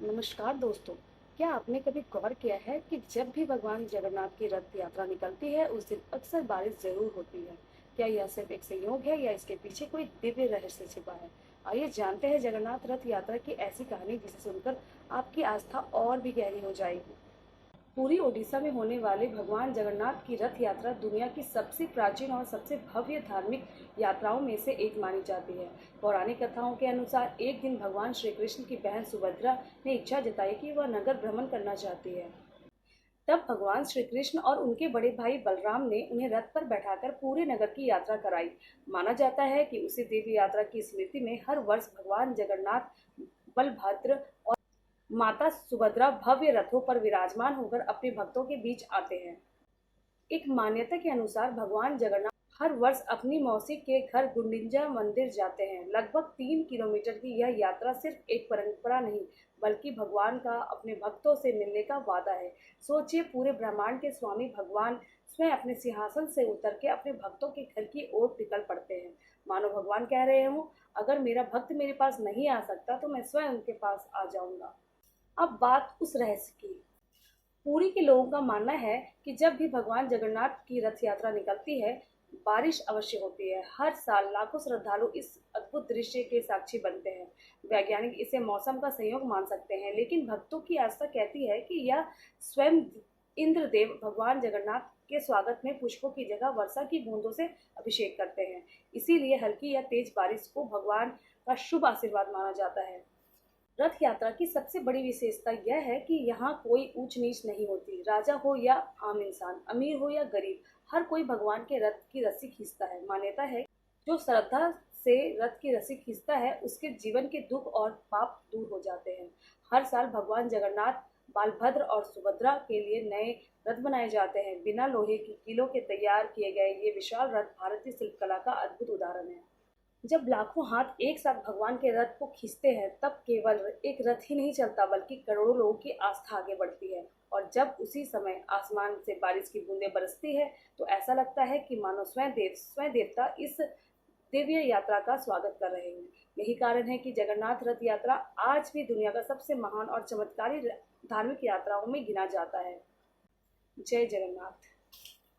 नमस्कार दोस्तों। क्या आपने कभी गौर किया है कि जब भी भगवान जगन्नाथ की रथ यात्रा निकलती है उस दिन अक्सर बारिश जरूर होती है। क्या यह सिर्फ एक संयोग है या इसके पीछे कोई दिव्य रहस्य छिपा है? आइए जानते हैं जगन्नाथ रथ यात्रा की ऐसी कहानी जिसे सुनकर आपकी आस्था और भी गहरी हो जाएगी। पूरी ओडिशा में होने वाले भगवान जगन्नाथ की रथ यात्रा दुनिया की सबसे प्राचीन और सबसे भव्य धार्मिक यात्राओं में से एक मानी जाती है। पौराणिक कथाओं के अनुसार एक दिन भगवान श्री कृष्ण की बहन सुभद्रा ने इच्छा जताई कि वह नगर भ्रमण करना चाहती है। तब भगवान श्री कृष्ण और उनके बड़े भाई बलराम ने उन्हें रथ पर बैठाकर पूरे नगर की यात्रा कराई। माना जाता है कि उसी दिव्य यात्रा की स्मृति में हर वर्ष भगवान जगन्नाथ, बलभद्र और माता सुभद्रा भव्य रथों पर विराजमान होकर अपने भक्तों के बीच आते हैं। एक मान्यता के अनुसार भगवान जगन्नाथ हर वर्ष अपनी मौसी के घर गुंडिचा मंदिर जाते हैं। लगभग 3 किलोमीटर की यह यात्रा सिर्फ एक परंपरा नहीं बल्कि भगवान का अपने भक्तों से मिलने का वादा है। सोचिए, पूरे ब्रह्मांड के स्वामी भगवान स्वयं अपने सिंहासन से उतर के अपने भक्तों के घर की ओर निकल पड़ते हैं। मानो भगवान कह रहे हो, अगर मेरा भक्त मेरे पास नहीं आ सकता तो मैं स्वयं उनके पास आ जाऊंगा। अब बात उस रहस्य की। पुरी के लोगों का मानना है कि जब भी भगवान जगन्नाथ की रथ यात्रा निकलती है, बारिश अवश्य होती है। हर साल लाखों श्रद्धालु इस अद्भुत दृश्य के साक्षी बनते हैं। वैज्ञानिक इसे मौसम का संयोग मान सकते हैं, लेकिन भक्तों की आस्था कहती है कि यह स्वयं इंद्रदेव भगवान जगन्नाथ के स्वागत में पुष्पों की जगह वर्षा की बूंदों से अभिषेक करते हैं। इसीलिए हल्की या तेज बारिश को भगवान का शुभ आशीर्वाद माना जाता है। रथ यात्रा की सबसे बड़ी विशेषता यह है कि यहाँ कोई ऊंच नीच नहीं होती। राजा हो या आम इंसान, अमीर हो या गरीब, हर कोई भगवान के रथ की रस्सी खींचता है। मान्यता है जो श्रद्धा से रथ की रस्सी खींचता है उसके जीवन के दुख और पाप दूर हो जाते हैं। हर साल भगवान जगन्नाथ, बालभद्र और सुभद्रा के लिए नए रथ बनाए जाते हैं। बिना लोहे की कीलों के तैयार किए गए ये विशाल रथ भारतीय शिल्पकला का अद्भुत उदाहरण है। जब लाखों हाथ एक साथ भगवान के रथ को खींचते हैं तब केवल एक रथ ही नहीं चलता बल्कि करोड़ों लोगों की आस्था आगे बढ़ती है। और जब उसी समय आसमान से बारिश की बूंदें बरसती है तो ऐसा लगता है कि मानो स्वयं देवता इस दिव्य यात्रा का स्वागत कर रहे हैं। यही कारण है कि जगन्नाथ रथ यात्रा आज भी दुनिया का सबसे महान और चमत्कारी धार्मिक यात्राओं में गिना जाता है। जय जगन्नाथ।